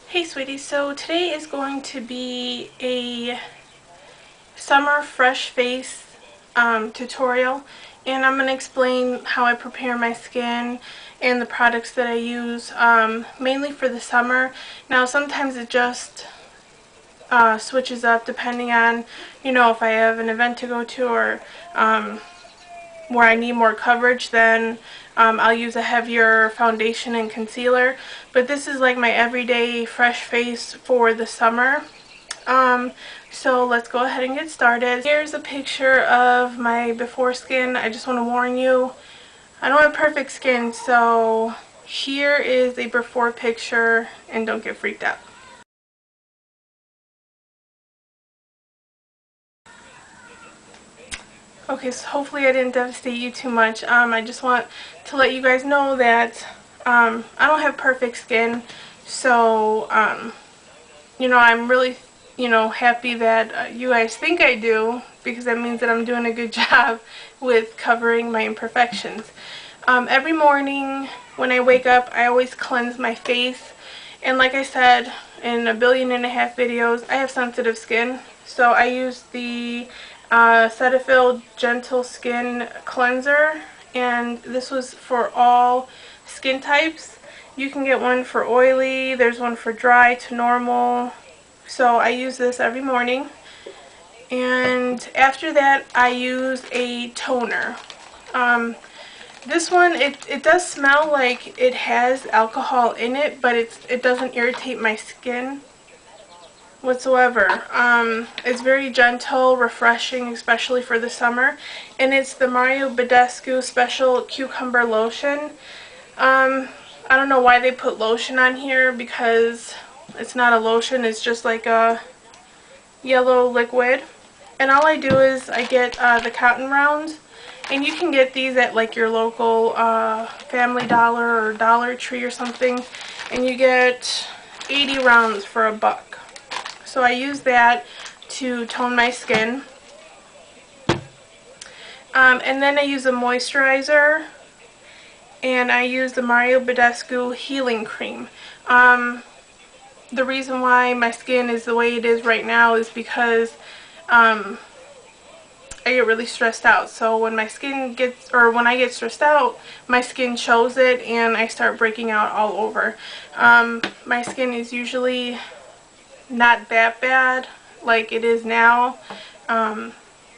Hey sweetie, so today is going to be a summer fresh face tutorial, and I'm going to explain how I prepare my skin and the products that I use mainly for the summer. Now sometimes it just switches up depending on, if I have an event to go to or where I need more coverage, then I'll use a heavier foundation and concealer. But this is like my everyday fresh face for the summer. So let's go ahead and get started. Here's a picture of my before skin. I just want to warn you, I don't have perfect skin, so here is a before picture, and don't get freaked out. Okay, so hopefully I didn't devastate you too much. I just want to let you guys know that I don't have perfect skin, so I'm really happy that you guys think I do, because that means that I'm doing a good job with covering my imperfections. Every morning when I wake up, I always cleanse my face, and like I said in 1.5 billion videos, I have sensitive skin, so I use the Cetaphil Gentle Skin Cleanser, and this was for all skin types. You can get one for oily, there's one for dry to normal, so I use this every morning. And after that I use a toner. This one, it does smell like it has alcohol in it, but it doesn't irritate my skin whatsoever. It's very gentle, refreshing, especially for the summer, and it's the Badescu Special Cucumber Lotion. I don't know why they put lotion on here, because it's not a lotion, it's just like a yellow liquid. And all I do is I get the cotton rounds, and you can get these at like your local Family Dollar or Dollar Tree or something, and you get 80 rounds for $1. So I use that to tone my skin. And then I use a moisturizer, and I use the Badescu Healing Cream. The reason why my skin is the way it is right now is because I get really stressed out. So when when I get stressed out, my skin shows it, and I start breaking out all over. My skin is usually not that bad like it is now,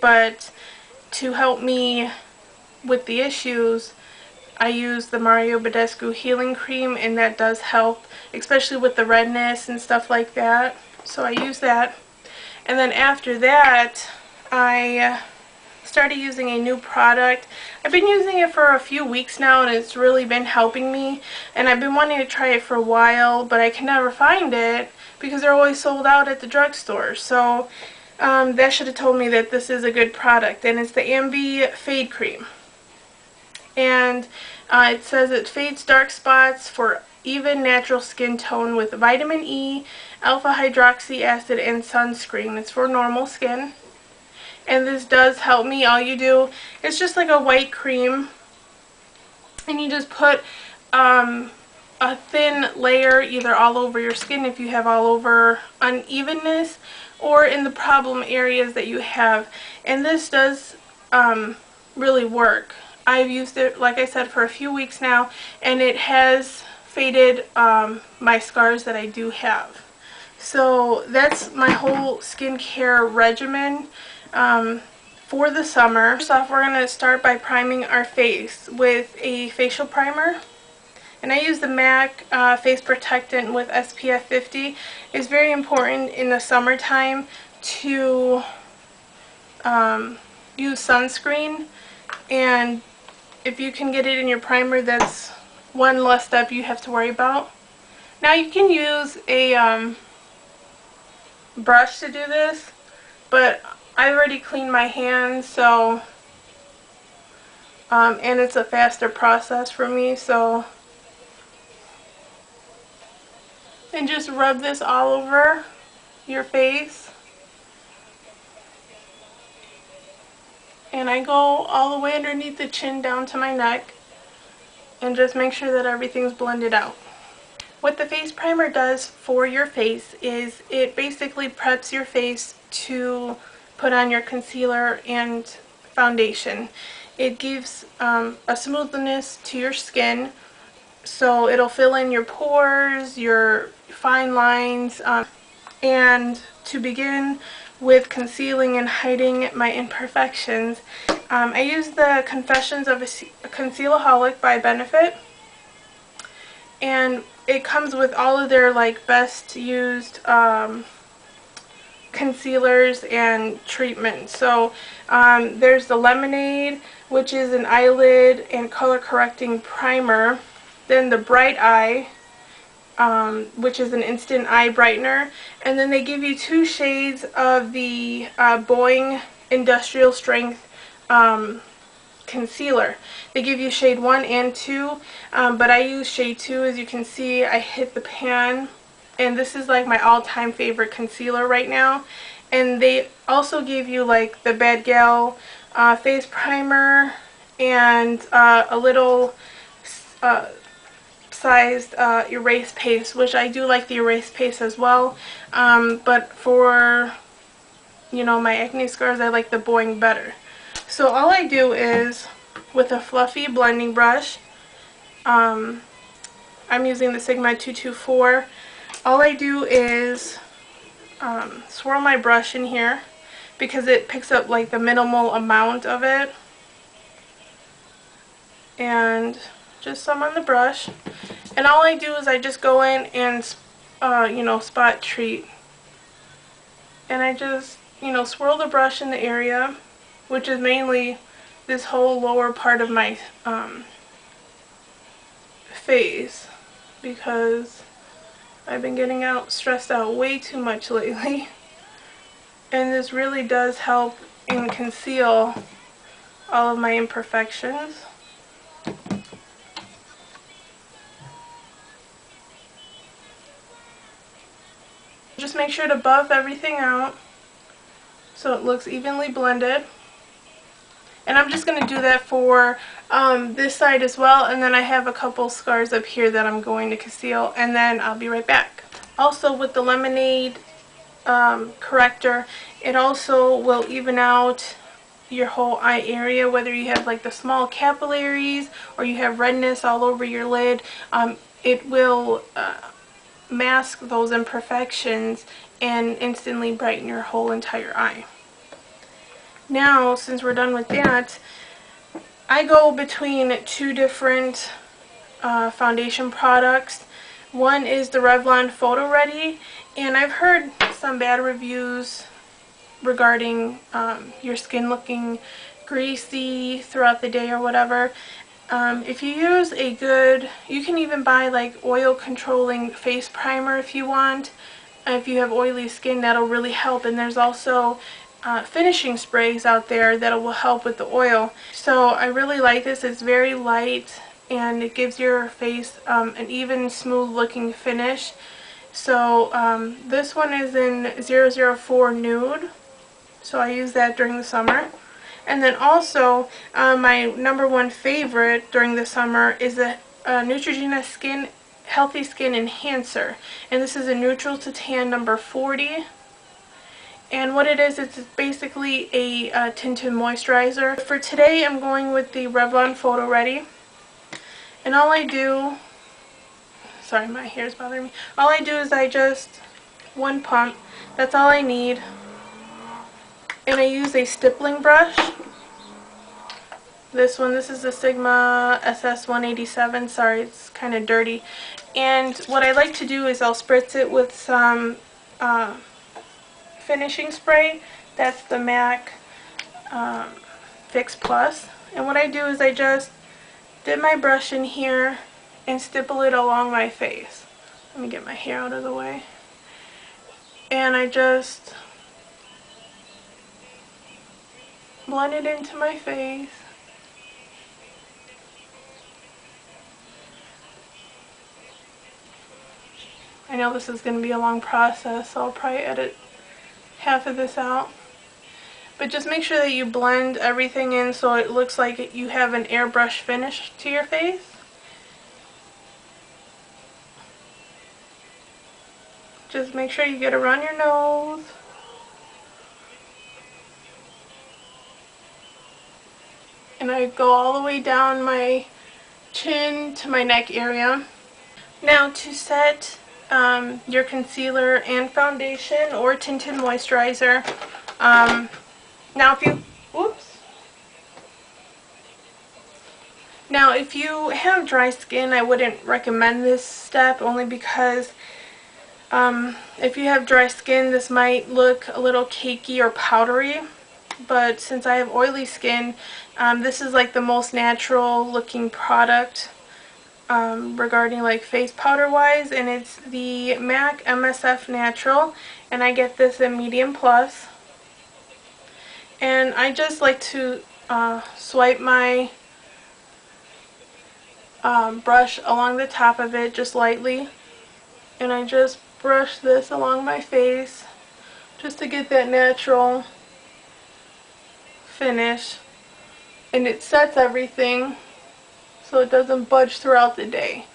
but to help me with the issues, I use the Badescu Healing Cream, and that does help, especially with the redness and stuff like that. So I use that. And then after that, I started using a new product. I've been using it for a few weeks now, and it's really been helping me. And I've been wanting to try it for a while, but I can never find it because they're always sold out at the drugstore. So that should have told me that this is a good product. And it's the Ambi Fade Cream. And it says it fades dark spots for even natural skin tone with vitamin E, alpha hydroxy acid, and sunscreen. It's for normal skin, and this does help me. All you do, it's just like a white cream, and you just put a thin layer either all over your skin if you have all over unevenness, or in the problem areas that you have. And this does really work. I've used it, like I said, for a few weeks now, and it has faded my scars that I do have. So that's my whole skincare regimen for the summer. First off, we're going to start by priming our face with a facial primer. And I use the MAC Face Protectant with SPF 50. It's very important in the summertime to use sunscreen, and if you can get it in your primer, that's one less step you have to worry about. Now you can use a brush to do this, but I already cleaned my hands, so and it's a faster process for me, so. And just rub this all over your face. And I go all the way underneath the chin down to my neck, and just make sure that everything's blended out. What the face primer does for your face is it basically preps your face to put on your concealer and foundation. It gives a smoothness to your skin, so it'll fill in your pores, your fine lines, and to begin with concealing and hiding my imperfections, I use the Confessions of a Concealaholic by Benefit, and it comes with all of their best used concealers and treatments. So there's the Lemonade, which is an eyelid and color correcting primer. Then the Bright Eye, which is an instant eye brightener. And then they give you 2 shades of the Boeing Industrial Strength concealer. They give you shade 1 and 2, but I use shade 2. As you can see, I hit the pan, and this is like my all-time favorite concealer right now. And they also give you like the Bad Gal face primer and a little sized erase paste, which I do like the erase paste as well, but for my acne scars, I like the Boeing better. So all I do is, with a fluffy blending brush, I'm using the Sigma 224, all I do is swirl my brush in here because it picks up like the minimal amount of it, and just some on the brush. And all I do is I just go in and spot treat, and I just swirl the brush in the area, which is mainly this whole lower part of my face, because I've been getting stressed out way too much lately, and this really does help and conceal all of my imperfections. Just make sure to buff everything out so it looks evenly blended. And I'm just going to do that for this side as well, and then I have a couple scars up here that I'm going to conceal, and then I'll be right back. Also, with the Lemonade corrector, it also will even out your whole eye area, whether you have like the small capillaries or you have redness all over your lid. It will mask those imperfections and instantly brighten your whole entire eye. Now, since we're done with that, I go between 2 different foundation products. One is the Revlon Photo Ready, and I've heard some bad reviews regarding your skin looking greasy throughout the day or whatever. If you use a good, you can even buy like oil controlling face primer if you want. If you have oily skin, that'll really help. And there's also finishing sprays out there that will help with the oil. So I really like this. It's very light and it gives your face an even smooth looking finish. So this one is in 004 Nude, so I use that during the summer. And then also my #1 favorite during the summer is a Neutrogena Healthy Skin Enhancer, and this is a neutral to tan #40. And what it is, it's basically a tinted moisturizer. For today, I'm going with the Revlon Photo Ready. And all I do, sorry, my hair's bothering me. All I do is I just, 1 pump, that's all I need. And I use a stippling brush. This is the Sigma SS187. Sorry, it's kind of dirty. And what I like to do is I'll spritz it with some finishing spray. That's the MAC Fix Plus. And what I do is I just dip my brush in here and stipple it along my face. Let me get my hair out of the way. And I just blend it into my face. I know this is going to be a long process, so I'll probably edit half of this out. But just make sure that you blend everything in so it looks like you have an airbrush finish to your face. Just make sure you get around your nose. And I go all the way down my chin to my neck area. Now to set your concealer and foundation or tinted moisturizer. Now if you, whoops. Now if you have dry skin, I wouldn't recommend this step, only because if you have dry skin, this might look a little cakey or powdery. But since I have oily skin, this is like the most natural looking product regarding like face powder wise, and it's the MAC MSF Natural, and I get this in medium plus. And I just like to swipe my brush along the top of it just lightly, and I just brush this along my face just to get that natural finish, and it sets everything so it doesn't budge throughout the day.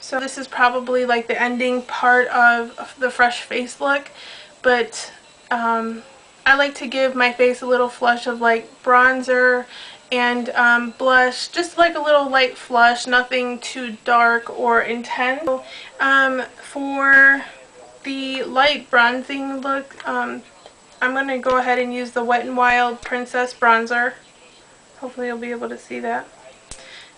So this is probably like the ending part of the fresh face look, but I like to give my face a little flush of like bronzer and blush, just like a little light flush, nothing too dark or intense. So, for the light bronzing look, I'm going to go ahead and use the Wet n Wild Princess Bronzer. Hopefully you'll be able to see that.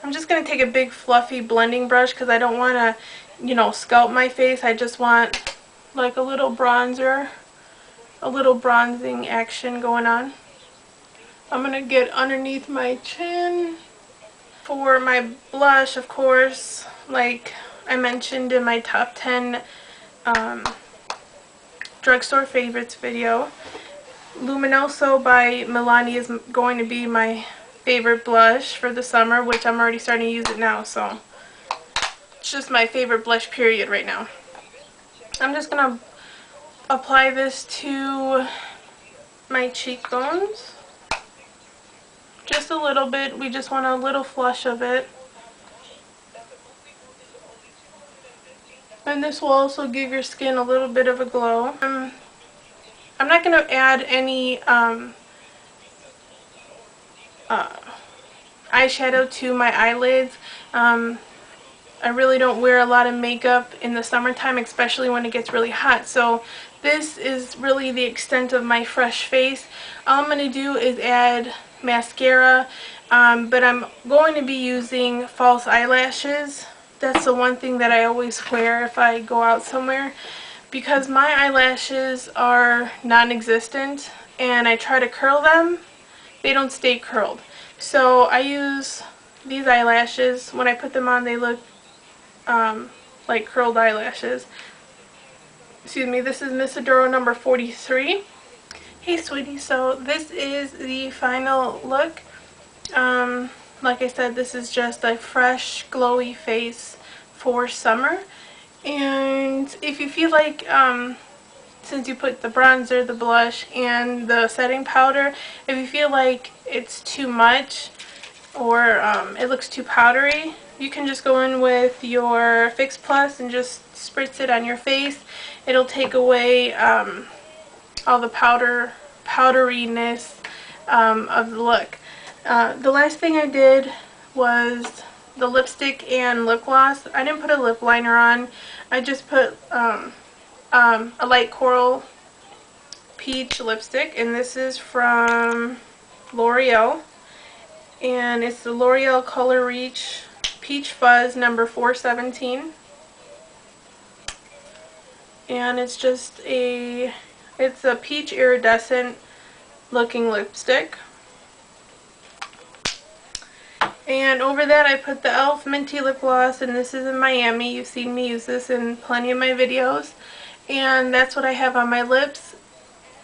I'm just going to take a big fluffy blending brush because I don't want to, you know, sculpt my face. I just want like a little bronzer, a little bronzing action going on. I'm going to get underneath my chin. For my blush, of course, like I mentioned in my top 10 drugstore favorites video, Luminoso by Milani is going to be my favorite blush for the summer, which I'm already starting to use it now, so it's just my favorite blush period right now. I'm just going to apply this to my cheekbones. Just a little bit. We just want a little flush of it. And this will also give your skin a little bit of a glow. I'm not going to add any eyeshadow to my eyelids. I really don't wear a lot of makeup in the summertime, especially when it gets really hot. So this is really the extent of my fresh face. All I'm going to do is add mascara, but I'm going to be using false eyelashes. That's the one thing that I always wear if I go out somewhere, because my eyelashes are non-existent and I try to curl them, they don't stay curled. So I use these eyelashes. When I put them on, they look like curled eyelashes. Excuse me, this is Miss Adoro number 43. Hey sweetie, so this is the final look. Like I said, this is just a fresh, glowy face for summer. And if you feel like, since you put the bronzer, the blush, and the setting powder, if you feel like it's too much or it looks too powdery, you can just go in with your Fix Plus and just spritz it on your face. It'll take away all the powderiness of the look. The last thing I did was the lipstick and lip gloss. I didn't put a lip liner on. I just put a light coral peach lipstick, and this is from L'Oreal, and it's the L'Oreal Color Reach Peach Fuzz number 417, and it's just a peach iridescent looking lipstick. And over that I put the e.l.f. Minty Lip Gloss, and this is in Miami. You've seen me use this in plenty of my videos. And that's what I have on my lips.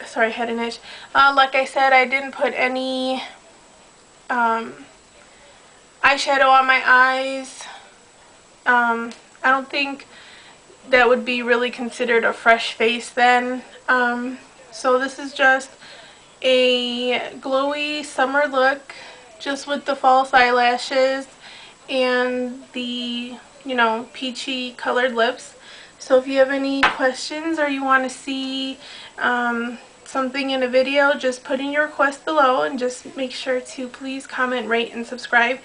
Sorry, I had an itch. Like I said, I didn't put any eyeshadow on my eyes. I don't think that would be really considered a fresh face then. So this is just a glowy summer look, just with the false eyelashes and the, you know, peachy colored lips. So if you have any questions or you want to see something in a video, just put in your request below, and just make sure to please comment, rate, and subscribe.